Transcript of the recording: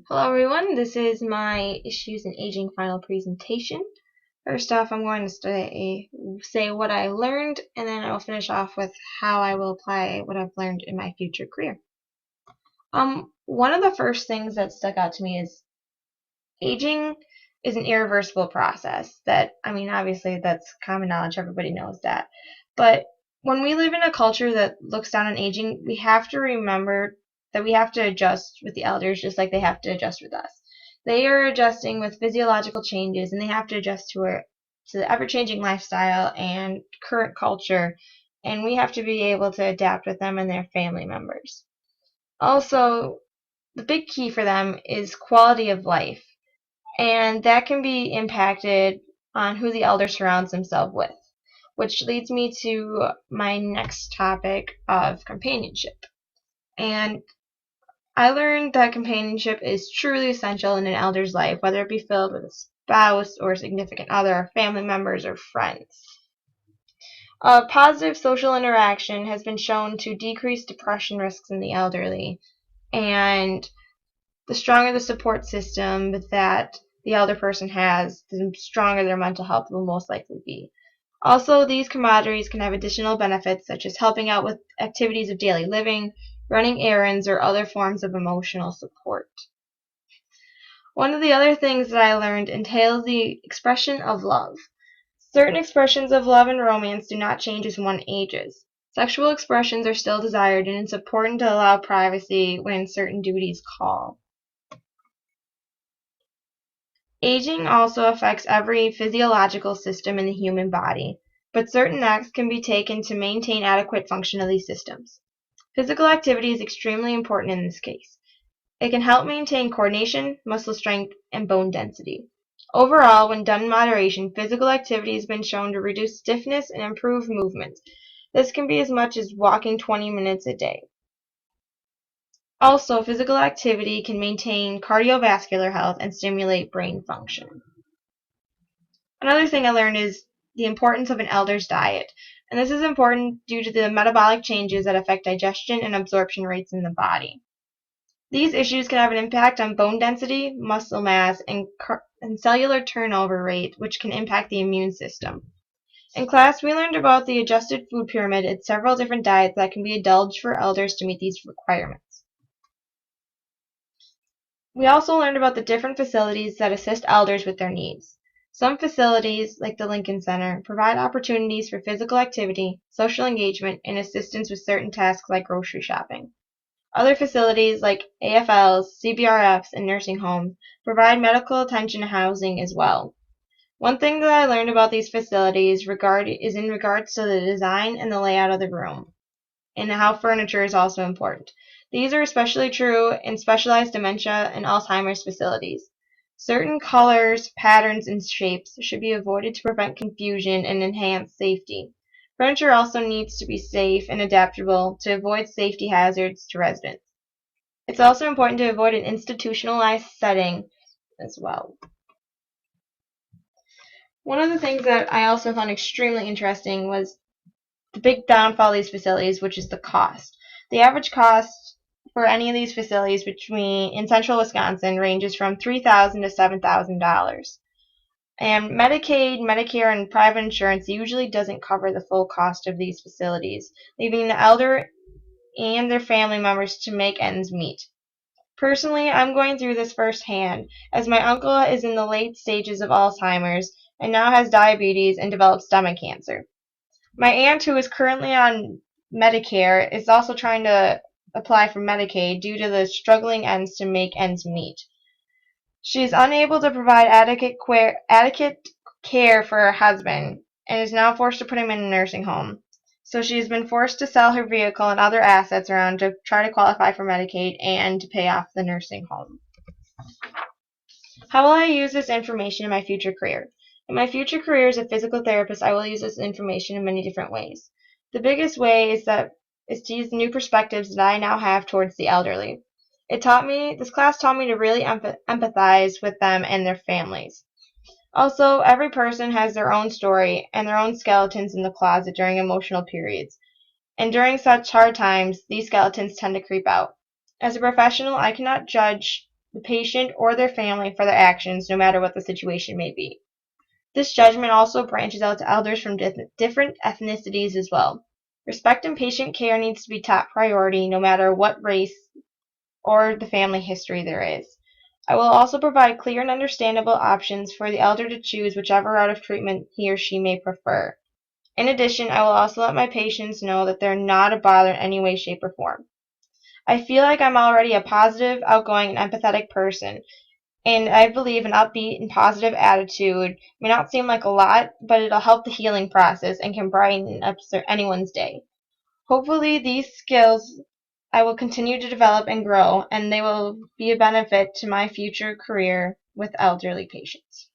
Hello everyone, this is my Issues in Aging final presentation. First off, I'm going to say what I learned, and then I will finish off with how I will apply what I've learned in my future career. One of the first things that stuck out to me is aging is an irreversible process. Obviously that's common knowledge, everybody knows that. But when we live in a culture that looks down on aging, we have to remember that we have to adjust with the elders just like they have to adjust with us. They are adjusting with physiological changes, and they have to adjust to the ever-changing lifestyle and current culture, and we have to be able to adapt with them and their family members. Also, the big key for them is quality of life, and that can be impacted on who the elder surrounds himself with, which leads me to my next topic of companionship. And I learned that companionship is truly essential in an elder's life, whether it be filled with a spouse or a significant other, family members, or friends. Positive social interaction has been shown to decrease depression risks in the elderly, and the stronger the support system that the elder person has, the stronger their mental health will most likely be. Also, these camaraderies can have additional benefits such as helping out with activities of daily living, running errands, or other forms of emotional support. One of the other things that I learned entails the expression of love. Certain expressions of love and romance do not change as one ages. Sexual expressions are still desired, and it's important to allow privacy when certain duties call. Aging also affects every physiological system in the human body, but certain acts can be taken to maintain adequate function of these systems. Physical activity is extremely important in this case. It can help maintain coordination, muscle strength, and bone density. Overall, when done in moderation, physical activity has been shown to reduce stiffness and improve movement. This can be as much as walking 20 minutes a day. Also, physical activity can maintain cardiovascular health and stimulate brain function. Another thing I learned is the importance of an elder's diet, and this is important due to the metabolic changes that affect digestion and absorption rates in the body. These issues can have an impact on bone density, muscle mass, and cellular turnover rate, which can impact the immune system. In class, we learned about the adjusted food pyramid and several different diets that can be indulged for elders to meet these requirements. We also learned about the different facilities that assist elders with their needs. Some facilities, like the Lincoln Center, provide opportunities for physical activity, social engagement, and assistance with certain tasks like grocery shopping. Other facilities, like AFLs, CBRFs, and nursing homes, provide medical attention and housing as well. One thing that I learned about these facilities is in regards to the design and the layout of the room, and how furniture is also important. These are especially true in specialized dementia and Alzheimer's facilities. Certain colors, patterns, and shapes should be avoided to prevent confusion and enhance safety. Furniture also needs to be safe and adaptable to avoid safety hazards to residents. It's also important to avoid an institutionalized setting as well. One of the things that I also found extremely interesting was the big downfall of these facilities, which is the cost. The average cost for any of these facilities in central Wisconsin ranges from $3,000 to $7,000. And Medicaid, Medicare, and private insurance usually doesn't cover the full cost of these facilities, leaving the elder and their family members to make ends meet. Personally, I'm going through this firsthand, as my uncle is in the late stages of Alzheimer's and now has diabetes and developed stomach cancer. My aunt, who is currently on Medicare, is also trying to apply for Medicaid due to the struggling ends to make ends meet. She is unable to provide adequate care for her husband and is now forced to put him in a nursing home. So she has been forced to sell her vehicle and other assets around to try to qualify for Medicaid and to pay off the nursing home. How will I use this information in my future career? In my future career as a physical therapist, I will use this information in many different ways. The biggest way is to use the new perspectives that I now have towards the elderly. This class taught me to really empathize with them and their families. Also, every person has their own story and their own skeletons in the closet during emotional periods. And during such hard times, these skeletons tend to creep out. As a professional, I cannot judge the patient or their family for their actions, no matter what the situation may be. This judgment also branches out to elders from different ethnicities as well. Respect and patient care needs to be top priority, no matter what race or the family history there is. I will also provide clear and understandable options for the elder to choose whichever route of treatment he or she may prefer. In addition, I will also let my patients know that they're not a bother in any way, shape, or form. I feel like I'm already a positive, outgoing, and empathetic person, and I believe an upbeat and positive attitude may not seem like a lot, but it'll help the healing process and can brighten up anyone's day. Hopefully, these skills I will continue to develop and grow, and they will be a benefit to my future career with elderly patients.